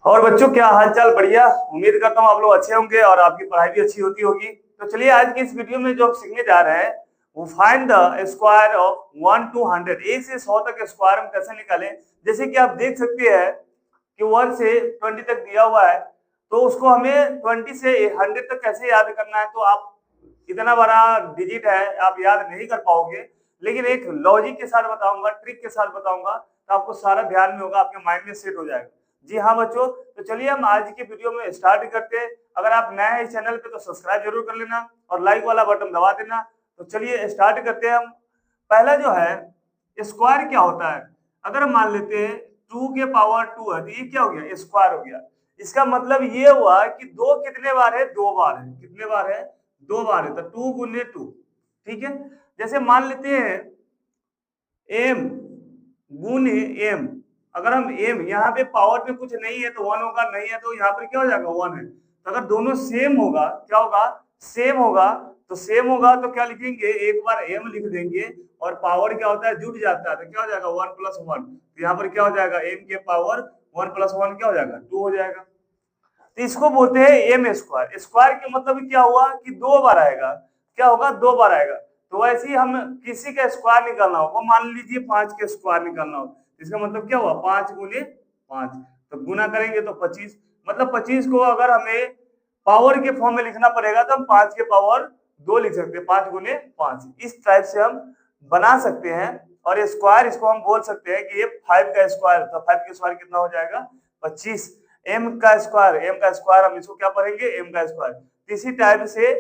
और बच्चों, क्या हालचाल? बढ़िया। उम्मीद करता हूँ आप लोग अच्छे होंगे और आपकी पढ़ाई भी अच्छी होती होगी। तो चलिए, आज की इस वीडियो में जो हम सीखने जा रहे हैं वो find the square of 1 to 100। 1 से 100 तक स्क्वायर हम कैसे निकालें। जैसे कि आप देख सकते हैं कि 1 से 20 तक दिया हुआ है, तो उसको हमें 20 से 100 तक कैसे याद करना है। तो आप इतना बड़ा डिजिट है, आप याद नहीं कर पाओगे, लेकिन एक लॉजिक के साथ बताऊंगा, ट्रिक के साथ बताऊंगा, तो आपको सारा ध्यान में होगा, आपके माइंड में सेट हो जाएगा। जी हाँ बच्चों, तो चलिए हम आज की वीडियो में स्टार्ट करते हैं। अगर आप नए हैं इस चैनल पे तो सब्सक्राइब जरूर कर लेना और लाइक वाला बटन दबा देना। तो चलिए स्टार्ट करते हैं हम। पहला जो है, स्क्वायर क्या होता है। अगर मान लेते हैं 2 के पावर 2 है, तो ये क्या हो गया? स्क्वायर हो गया। इसका मतलब ये हुआ कि दो कितने बार है? 2 बार है। कितने बार है? 2 बार है। तो 2 गुने 2। ठीक है। जैसे मान लेते हैं एम गुने एम। अगर हम एम, यहाँ पे पावर में कुछ नहीं है तो 1 होगा, नहीं है तो यहाँ पर क्या हो जाएगा? 1 है। तो अगर दोनों सेम होगा, क्या होगा? सेम होगा। तो सेम होगा तो क्या लिखेंगे? एक बार एम लिख देंगे और पावर क्या होता है? जुड़ जाता है, तो क्या हो जाएगा? 1 + 1। तो यहाँ पर क्या हो जाएगा? एम के पावर 1 + 1 क्या हो जाएगा? 2 हो जाएगा। तो इसको बोलते हैं एम स्क्वायर। स्क्वायर के मतलब क्या हुआ कि 2 बार आएगा। क्या होगा? 2 बार आएगा। तो वैसे ही हम किसी का स्क्वायर निकालना होगा, मान लीजिए 5 के स्क्वायर निकालना हो, इसका मतलब क्या हुआ? 5 गुने 5। तो गुना करेंगे तो 25। मतलब 25 को अगर हमें पावर के फॉर्म में लिखना पड़ेगा तो हम 5 के पावर 2 लिख सकते हैं, 5 गुने 5। इस टाइप से हम बना सकते हैं। और ये स्क्वायर, इसको हम बोल सकते हैं कि ये 5 का स्क्वायर। तो 5 का स्क्वायर कितना हो जाएगा? 25। एम का स्क्वायर, एम का स्क्वायर हम इसको क्या पढ़ेंगे? एम का स्क्वायर। इसी टाइप से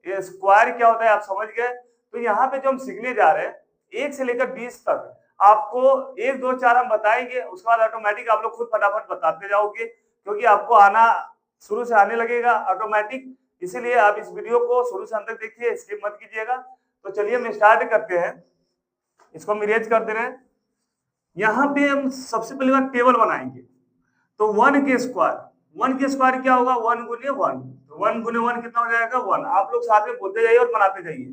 ये स्क्वायर क्या होता है आप समझ गए। तो यहाँ पे जो हम सीखने जा रहे हैं 1 से लेकर 20 तक, आपको 1 2 4 हम बताएंगे, उसके बाद ऑटोमेटिक आप लोग खुद फटाफट बताते जाओगे, क्योंकि आपको आना शुरू से आने लगेगा ऑटोमेटिक। इसीलिए आप इस वीडियो को शुरू से अंत तक देखिए, स्किप मत कीजिएगा। तो चलिए हम स्टार्ट करते हैं। इसको हम इरेज कर दे रहे हैं। यहाँ पे हम सबसे पहले बार टेबल बनाएंगे। तो 1 के स्क्वायर, 1 के स्क्वायर क्या होगा? 1 गुने 1। तो 1 गुने 1 कितना हो जाएगा? 1। आप लोग साथ में बोलते जाइए और बनाते जाइए।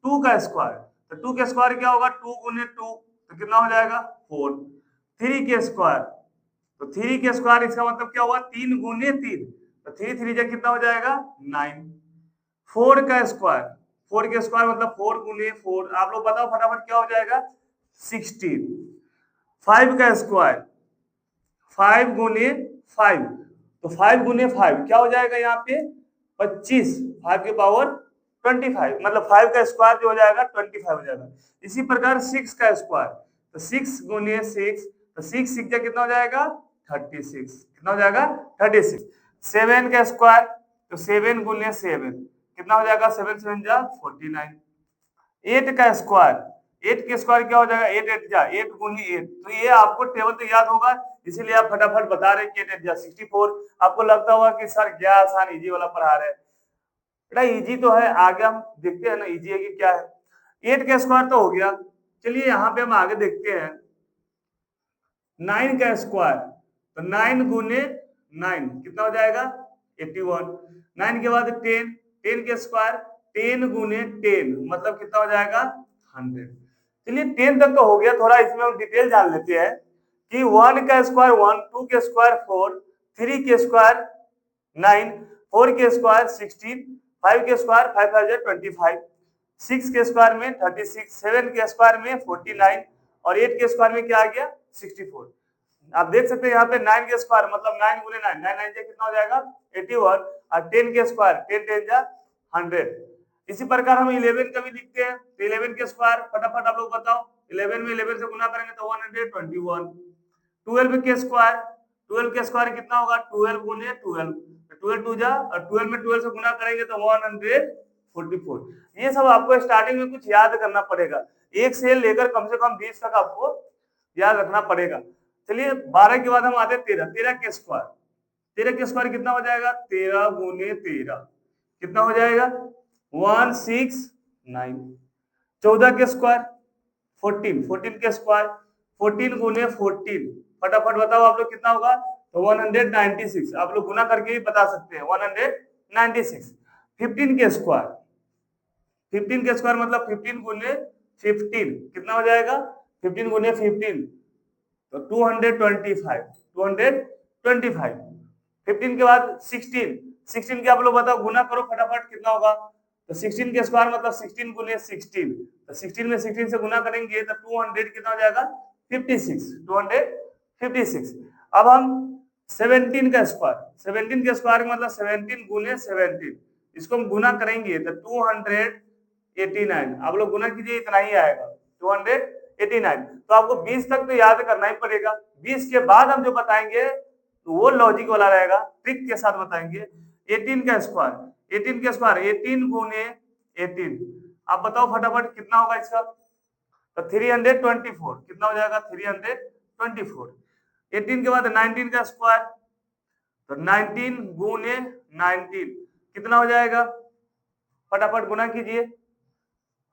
2 का स्क्वायर, तो 2 के स्क्वायर क्या होगा? 2 गुने 2, तो कितना हो जाएगा? 4। 3 के स्क्वायर, तो 3 के स्क्वायर इसका मतलब क्या हुआ? 3 गुने 3, तो 3 3 जा कितना हो जाएगा? 9। 4 का स्क्वायर, 4 के स्क्वायर मतलब 4 गुने 4, आप लोग बताओ फटाफट क्या हो जाएगा? 16। 5 का स्क्वायर, 5 गुने 5, तो 5 गुने 5 क्या हो जाएगा? यहाँ पे 25। 5 के पावर 25, मतलब 5 का स्क्वायर जो हो जाएगा 25 हो जाएगा। इसी प्रकार 6 का स्क्वायर, तो 6 गुने 6, तो 6 6 कितना हो जाएगा? 36। कितना हो जाएगा? 36। 7 का स्क्वायर, तो 7 गुने 7 कितना हो जाएगा? 7 7 जा 49। 8 का स्क्वायर, 8 के स्क्वायर क्या हो जाएगा? 8 8 जा 8 गुनी 8। तो ये आपको टेबल तो याद होगा, इसीलिए आप फटाफट बता रहे हैं कि 8 8 जा 64। आपको लगता होगा कि सर क्या आसान इजी वाला पढ़ा रहे हैं। बेटा इजी तो है, आगे हम देखते हैं ना इजी है कि क्या है। 8 का स्क्वायर तो हो गया। चलिए यहाँ पे हम आगे देखते हैं 9 का स्क्वायर, तो 9 गुने 9 कितना हो जाएगा? 81। 9 के बाद 10, 10 के स्क्वायर 10 गुने 10 मतलब कितना हो जाएगा? 100। चलिए 10 तक तो हो गया, थोड़ा इसमें हम डिटेल जान लेते हैं कि 1 का स्क्वायर 1, 2 के स्क्वायर 4, 3 के स्क्वायर 9, 4 के स्क्वायर 16, 5 के स्क्वायर 5 5 25, 6 के स्क्वायर में 36, 7 के स्क्वायर में 49 और 8 के स्क्वायर में क्या आ गया? 64। आप देख सकते हैं यहाँ पे 9 के स्क्वायर मतलब 9 गुने 9, 9 9 कितना हो जाएगा? 81। और 10 के स्क्वायर 10 10 जा 100। इसी प्रकार हम 11 का भी लिखते हैं। तो 11 के स्क्वायर फटाफट आप लोग बताओ, 11 में 11 से गुना करेंगे तो 121। 12 के स्क्वायर, 12 के स्क्वायर कितना होगा? 12 गुने 12, 12 2 जा, और 12 में 12 से गुना करेंगे तो 144। ये सब आपको स्टार्टिंग में कुछ याद करना पड़ेगा, 1 से लेकर कम से कम 20 तक आपको याद रखना पड़ेगा। चलिए 12 के बाद हम आते हैं 13, 13 के स्क्वायर, 13 के स्क्वायर कितना हो जाएगा? 13 गुने 13 कितना हो जाएगा? 169। 14 के स्क्वायर 14, 14 के स्क्वायर 14 गुने 14 फटाफट बताओ आप लोग कितना होगा? तो 196। आप लोग गुना करके भी बता सकते हैं 196। 15 के स्क्वायर, 15 के स्क्वायर मतलब 15 गुने 15 कितना हो जाएगा? 15 गुने 15 तो 225, 225। 15 के बाद 16 के आप लोग बताओ, गुना करो फटाफट कितना होगा। तो 16 के स्क्वायर मतलब 16 गुने 16, तो 16 में 16 से गुना करेंगे तो 200 कितना हो जाएगा 56, 256। अब हम 17 का स्क्वायर, 17 के स्क्वायर मतलब 17 गुने 17, इसको हम गुना करेंगे तो 289। आप लोग गुना कीजिए, इतना ही आएगा 289। तो आपको 20 तक तो याद करना ही पड़ेगा। 20 के बाद हम जो बताएंगे तो वो लॉजिक वाला रहेगा, ट्रिक के साथ बताएंगे। 18 का स्क्वायर, 18 के स्क्वायर 18 गुने 18, आप बताओ फटाफट कितना होगा इसका। तो 324 कितना हो जाएगा 324। 18 के बाद 19 का स्क्वायर, तो 19 गुने 19 कितना हो जाएगा, फटाफट गुना कीजिए।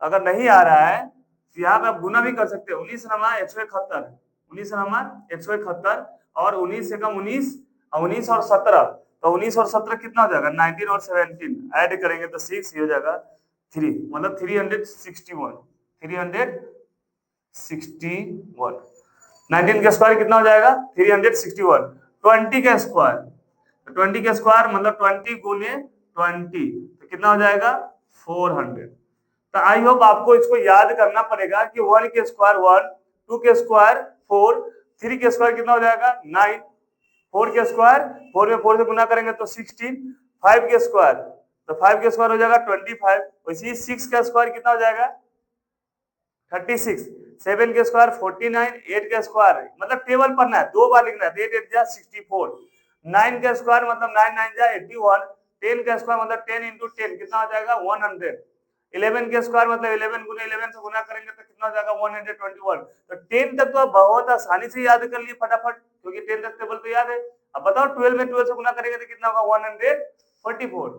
अगर नहीं आ रहा है तो यहाँ पे आप गुना भी कर सकते हो। 19 नमा 171, 19 नमा 171 और 19 से कम 19, 19 और 17, तो 19 और 17 कितना हो जाएगा 19 और 17 ऐड करेंगे तो 6, ये हो जाएगा 3, मतलब 361, 361। 19 का स्क्वायर कितना हो जाएगा 361। 20 का स्क्वायर, 20 का स्क्वायर मतलब 20 गुने 20, तो कितना हो जाएगा 400। तो आई होप आपको इसको याद करना पड़ेगा कि 1 के स्क्वायर 1, 2 के स्क्वायर 4, 3 के स्क्वायर कितना हो जाएगा 9, 4 के स्क्वायर 4 में 4 से गुना करेंगे तो 16, 5 के स्क्वायर, तो 5 के स्क्वायर हो जाएगा 25, वैसे ही 6 का स्क्वायर कितना हो जाएगा 36, 7 के स्क्वायर 49, 8 के स्क्वायर मतलब टेबल पढ़ना है, 2 बार लिखना है, 8 8 जा 64, 9 के स्क्वायर मतलब 9 9 जा 81, 10 का स्क्वायर मतलब 10 इंटू 10 कितना हो जाएगा 100, 11 के स्क्वायर मतलब 11 गुने 11 से गुना करेंगे तो कितना हो जाएगा 121। तो 10 तक तो आप बहुत आसानी से याद कर लिए फटाफट, क्योंकि 10 तक टेबल तो याद है। अब बताओ 12 में 12 से गुना करेंगे तो कितना होगा 144।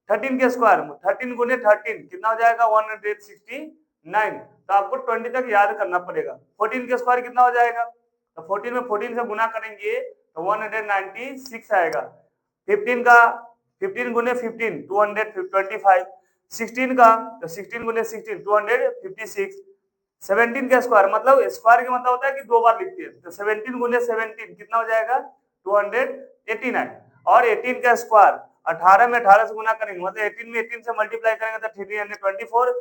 13 के स्क्वायर 13 गुने 13 कितना हो जाएगा 169, तो आपको 20 तक याद करना पड़ेगा। 14 के स्क्वायर कितना हो जाएगा, तो 14 में 14 से गुना करेंगे तो 196 आएगा। 15 का 15 गुने 15 225, 16 का तो 16 गुने 16 256, 17 का स्क्वायर मतलब स्क्वायर का मतलब होता है कि 2 बार लिखते हैं, तो 17 गुने 17 कितना हो जाएगा 289, और 18 का स्क्वायर 18 में 18 से गुना करेंगे मतलब 18 में 18 से मल्टीप्लाई करेंगे तो 324,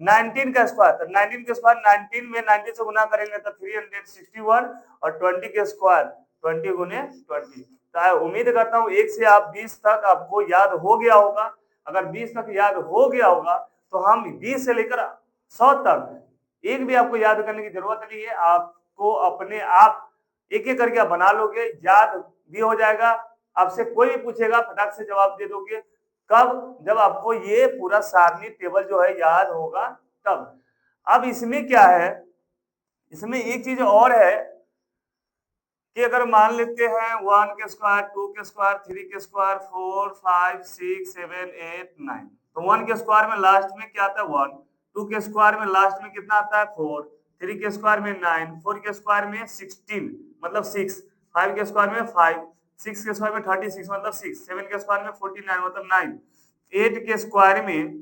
19 का स्क्वायर, तो 19 के स्क्वायर 19 में 90 से गुना करेंगे तो 361, और 20 के स्क्वायर 20 गुने 20। तो उम्मीद करता हूँ 1 से आप 20 तक आपको याद हो गया होगा। अगर 20 तक याद हो गया होगा तो हम 20 से लेकर 100 तक एक भी आपको याद करने की जरूरत नहीं है, आपको अपने आप एक एक करके आप बना लोगे, याद भी हो जाएगा। आपसे कोई भी पूछेगा फटाक से जवाब दे दोगे। कब, जब आपको ये पूरा सारणी टेबल जो है याद होगा तब। अब इसमें क्या है, इसमें एक चीज और है कि अगर मान लेते हैं 1 के स्क्वायर 2 के स्क्वायर 3 के स्क्वायर 4 5 6 7 8 9, तो 1 के स्क्वायर में लास्ट में क्या आता है 1, 2 के स्क्वायर में लास्ट में कितना आता है 4, 3 के स्क्वायर में 9, 4 के स्क्वायर में 16 मतलब 6, 5 के स्क्वायर में 5, 6 के स्क्वायर में 36 मतलब 6, 7 के स्क्वायर में 49 मतलब 9, 8 के स्क्वायर में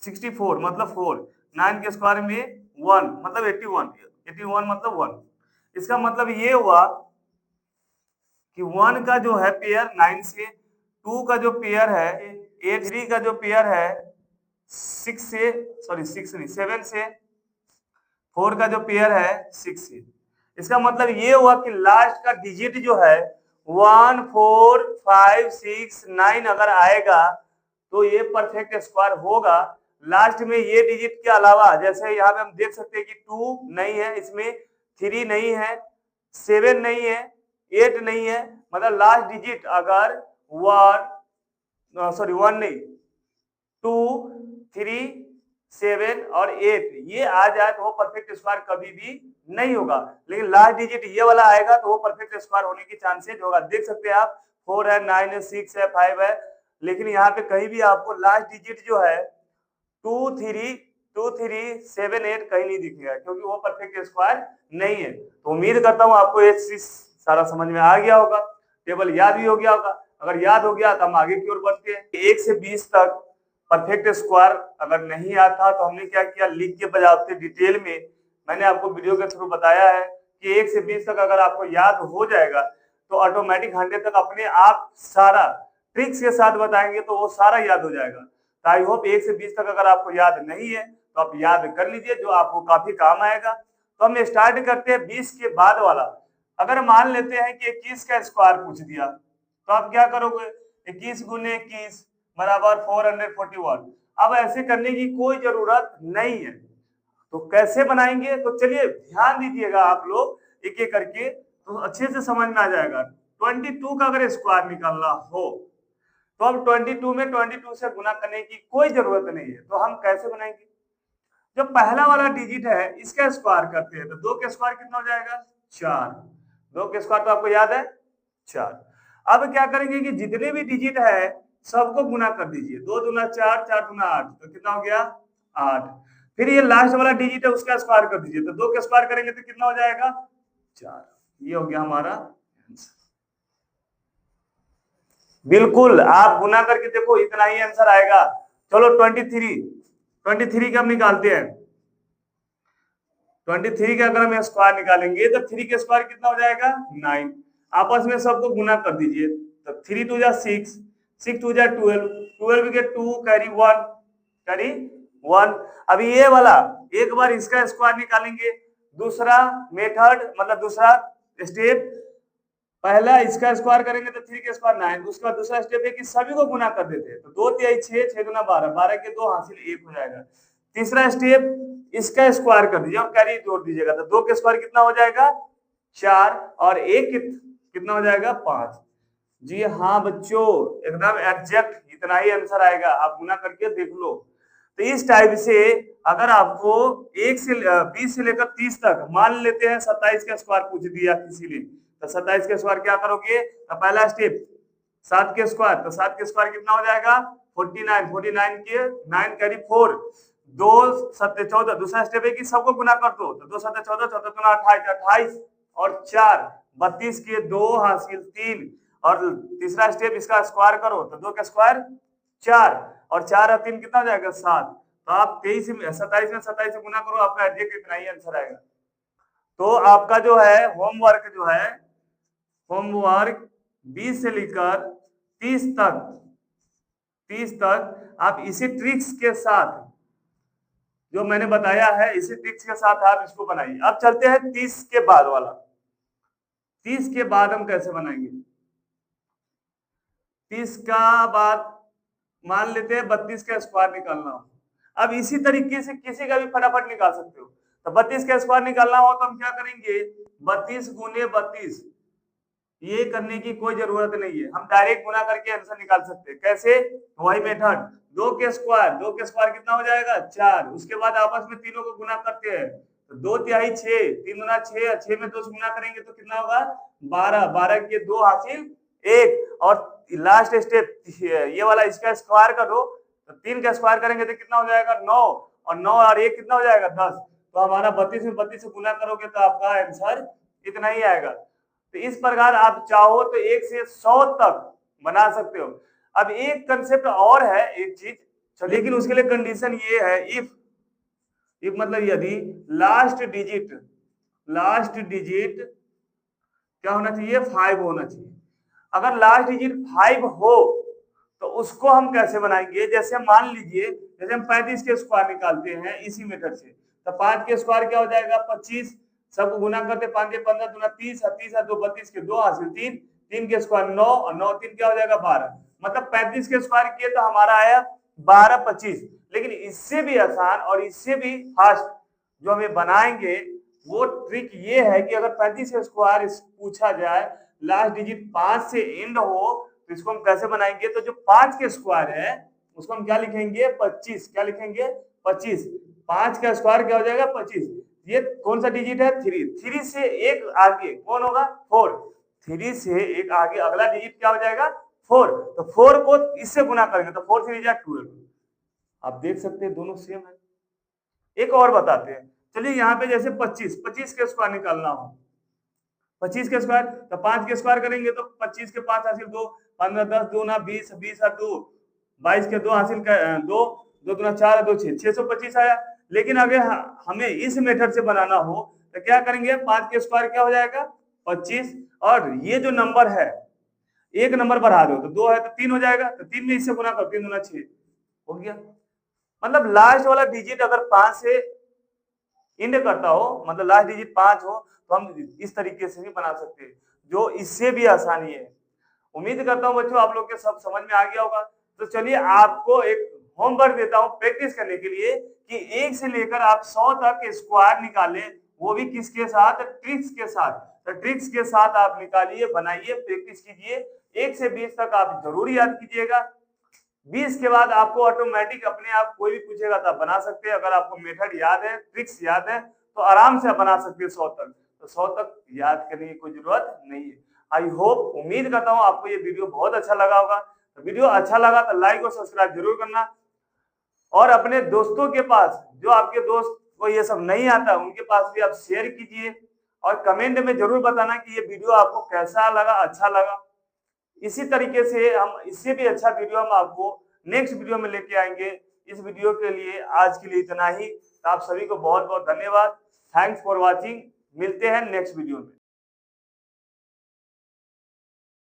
64 मतलब 4, 9 के स्क्वायर में 1 मतलब 81, 81 मतलब 1। इसका मतलब ये हुआ कि 1 का जो है पेयर 9 से, 2 का जो पेयर है 8, 3 का जो पेयर है 6 से, सॉरी 6 नहीं 7 से, 4 का जो पेयर है 6 से। इसका मतलब ये हुआ कि लास्ट का डिजिट जो है 1 4 5 6 9 अगर आएगा तो ये परफेक्ट स्क्वायर होगा। लास्ट में ये डिजिट के अलावा जैसे यहाँ पे हम देख सकते हैं कि 2 नहीं है इसमें, 3 नहीं है, 7 नहीं है, 8 नहीं है, मतलब लास्ट डिजिट अगर 1 नहीं 2 3 7 और 8 ये आ जाए तो वो परफेक्ट स्क्वायर कभी भी नहीं होगा। लेकिन लास्ट डिजिट ये वाला आएगा तो वो परफेक्ट स्क्वायर होने की चांसेज होगा। देख सकते हैं आप 4 है, 9 है, 6 है, 5 है, लेकिन यहाँ पे कहीं भी आपको लास्ट डिजिट जो है 2 3 7 8 कहीं नहीं दिखेगा, क्योंकि वो परफेक्ट स्क्वायर नहीं है। तो उम्मीद करता हूँ आपको ये चीज सारा समझ में आ गया होगा, टेबल याद भी हो गया होगा। अगर याद हो गया तो हम आगे की ओर बढ़ते हैं। 1 से 20 तक परफेक्ट स्क्वायर अगर नहीं आता तो हमने क्या किया, लिख के बजाते डिटेल में मैंने आपको वीडियो के थ्रू बताया है कि 1 से 20 तक अगर आपको याद हो जाएगा तो ऑटोमेटिक 100 तक अपने आप सारा ट्रिक्स के साथ बताएंगे तो वो सारा याद हो जाएगा। तो आई होप 1 से 20 तक अगर आपको याद नहीं है तो आप याद कर लीजिए, जो आपको काफी काम आएगा। तो हम स्टार्ट करते हैं 20 के बाद वाला। अगर मान लेते हैं कि 21 का स्क्वायर पूछ दिया तो आप क्या करोगे, 21 गुने 21 बराबर 441। अब ऐसे करने की कोई जरूरत नहीं है, तो कैसे बनाएंगे, तो चलिए ध्यान दीजिएगा आप लोग एक एक करके, तो अच्छे से समझ में आ जाएगा। 22 का अगर स्क्वायर निकालना हो तो अब 22 में 22 से गुना करने की कोई जरूरत नहीं है, तो हम कैसे बनाएंगे। जो पहला वाला डिजिट है इसका स्क्वायर करते हैं तो 2 का स्क्वायर कितना हो जाएगा 4। 2 का स्क्वायर तो आपको याद है 4। अब क्या करेंगे कि जितने भी डिजिट है सबको गुना कर दीजिए, 2 दूना 4, 4 दूना 8, तो कितना हो गया 8। फिर ये लास्ट वाला डिजिट है उसका स्क्वायर कर दीजिए, तो 2 का स्क्वायर करेंगे तो कितना हो जाएगा 4। ये हो गया हमारा आंसर। बिल्कुल आप गुना करके देखो इतना ही आंसर आएगा। चलो 23 का हम निकालते हैं। 23 का अगर हम स्क्वायर निकालेंगे तो 3 का स्क्वायर कितना हो जाएगा 9। आपस में सबको गुना कर दीजिए, तो 3 2 जा 6, 6 2 जा 12, 12 के 2 कैरी 1। अभी ये वाला एक बार इसका स्क्वायर निकालेंगे, दूसरा मेथड मतलब दूसरा स्टेप, पहला इसका स्क्वायर करेंगे तो 3 का स्क्वायर 9, उसके बाद दूसरा स्टेप है कि सभी को गुना कर देते हैं, तो 2 तिहाई 6, 6 दूना 12, 12 के 2 हासिल 1 हो जाएगा। तीसरा स्टेप इसका स्क्वायर कर दीजिए और कैरी जोड़ दीजिएगा, तो 2 का स्क्वायर कितना हो जाएगा 4 और 1 कितना हो जाएगा 5। जी हाँ बच्चों, एकदम एग्जैक्ट इतना ही आंसर आएगा, आप गुना करके देख लो। तो इस टाइप से अगर आपको 1 से 20 से लेकर 30 तक, मान लेते हैं 27 का स्क्वायर पूछ दिया किसी ने, तो 27 के स्क्वायर क्या करोगे, तो पहला स्टेप 7 के स्क्वायर, तो 7 के स्क्वायर कितना हो जाएगा 49, 49 के 9 कैरी 4, 2 7 14, दूसरा स्टेप है कि सबको गुना कर दो, तो 2 7 14, 14 दूना 28, 28 और 4 32 के 2 हासिल 3, और तीसरा स्टेप इसका स्क्वायर करो, तो 2 का स्क्वायर 4 और 4 और 3 कितना हो जाएगा 7। तो आप 27 में 27 से गुना करो, आपका एग्जैक्ट इतना ही आंसर आएगा। तो आपका जो है होमवर्क 20 से लेकर 30 तक आप इसी ट्रिक्स के साथ जो मैंने बताया है, इसी ट्रिक्स के साथ आप इसको बनाइए। अब चलते हैं 30 के बाद वाला। 30 के बाद हम कैसे बनाएंगे, 30 का बाद मान लेते हैं 32 का स्क्वायर निकालना हो। अब इसी तरीके से किसी का भी फटाफट निकाल सकते हो, तो 32 का स्क्वायर निकालना हो तो हम क्या करेंगे 32 गुने 32, ये करने की कोई जरूरत नहीं है, हम डायरेक्ट गुना करके आंसर निकाल सकते हैं। कैसे, वही मेथड, 2 के स्क्वायर कितना हो जाएगा 4, उसके बाद आपस में तीनों को गुना करते हैं, तो 2 तिहाई 6, 3 गुना 6, 6 में 2 से गुना करेंगे तो कितना होगा 12, 12 के 2 हासिल 1, और लास्ट स्टेप ये वाला इसका स्क्वायर करो, तो 3 का स्क्वायर करेंगे तो कितना हो जाएगा 9, और 9 और 1 कितना हो जाएगा 10। तो हमारा 32 में 32 से गुना करोगे तो आपका आंसर इतना ही आएगा। तो इस प्रकार आप चाहो तो 1 से 100 तक बना सकते हो। अब एक कंसेप्ट और है, एक चीज, लेकिन उसके लिए कंडीशन ये है, इफ मतलब यदि लास्ट डिजिट क्या होना चाहिए 5 होना चाहिए। अगर लास्ट डिजिट 5 हो तो उसको हम कैसे बनाएंगे, जैसे मान लीजिए जैसे हम 35 के स्क्वायर निकालते हैं इसी मेथड से, तो 5 के स्क्वायर क्या हो जाएगा 25, सबको गुना करते 5 के 15 दूना 30, 30 और 2 32 के 2 हासिल 3, 3 के स्क्वायर 9 और 9 3 क्या हो जाएगा 12, मतलब 35 के स्क्वायर किए तो हमारा आया 12 25। लेकिन इससे भी आसान और इससे भी फास्ट जो हमें बनाएंगे वो ट्रिक ये है कि अगर 35 का स्क्वायर पूछा जाए, लास्ट डिजिट 5 से एंड हो, तो इसको हम कैसे बनाएंगे, तो जो 5 के स्क्वायर है उसको हम क्या लिखेंगे 25, क्या लिखेंगे 25, 5 का स्क्वायर क्या हो जाएगा 25। ये कौन सा डिजिट है 3, 3 से एक आगे कौन होगा 4, 3 से एक आगे अगला डिजिट क्या हो जाएगा 4, तो 4 को इससे गुना करेंगे तो 4 3 जा 12। आप देख सकते हैं दोनों सेम है। एक और बताते हैं, चलिए यहाँ पे जैसे 25 के स्क्वायर निकालना हो, 25 के स्क्वायर तो 5 के स्क्वायर करेंगे तो 25 के 5 हासिल 2, 15 10 2 ना 20, 20 और 2 22 के 2 हासिल 2, 2 दूना 4 2 6, 625 आया। लेकिन अगर हमें इस मेथड से बनाना हो तो क्या करेंगे, 5 के स्क्वायर क्या हो जाएगा 25 और ये जो नंबर है एक नंबर बढ़ा दो तो 2 है तो 3 हो जाएगा, तो 3 में इससे गुना करो, 3 दूना 6 हो गया। मतलब लास्ट वाला डिजिट अगर 5 से इंड करता हो, मतलब लास्ट डिजिट 5 हो, तो हम इस तरीके से भी बना सकते हैं, जो इससे भी आसानी है। उम्मीद करता हूं बच्चों आप लोग के सब समझ में आ गया होगा। तो चलिए आपको एक होमवर्क देता हूं प्रैक्टिस करने के लिए कि 1 से लेकर आप 100 तक स्क्वायर निकालें, वो भी किसके साथ, ट्रिक्स के साथ। तो ट्रिक्स के साथ आप निकालिए, बनाइए, प्रैक्टिस कीजिए। 1 से 20 तक आप जरूर याद कीजिएगा। 20 के बाद आपको ऑटोमेटिक अपने आप कोई भी पूछेगा तो आप बना सकते हैं। अगर आपको मेथड याद है, ट्रिक्स याद है, तो आराम से आप बना सकते हैं 100 तक। तो 100 तक याद करने की कोई जरूरत नहीं है। आई होप, उम्मीद करता हूं आपको ये वीडियो बहुत अच्छा लगा होगा। तो वीडियो अच्छा लगा तो लाइक और सब्सक्राइब जरूर करना, और अपने दोस्तों के पास, जो आपके दोस्त को ये सब नहीं आता, उनके पास भी आप शेयर कीजिए, और कमेंट में जरूर बताना कि ये वीडियो आपको कैसा लगा, अच्छा लगा। इसी तरीके से हम इससे भी अच्छा वीडियो हम आपको नेक्स्ट वीडियो में लेके आएंगे। इस वीडियो के लिए आज के लिए इतना ही। तो आप सभी को बहुत बहुत धन्यवाद। Thanks for watching. मिलते हैं नेक्स्ट वीडियो में।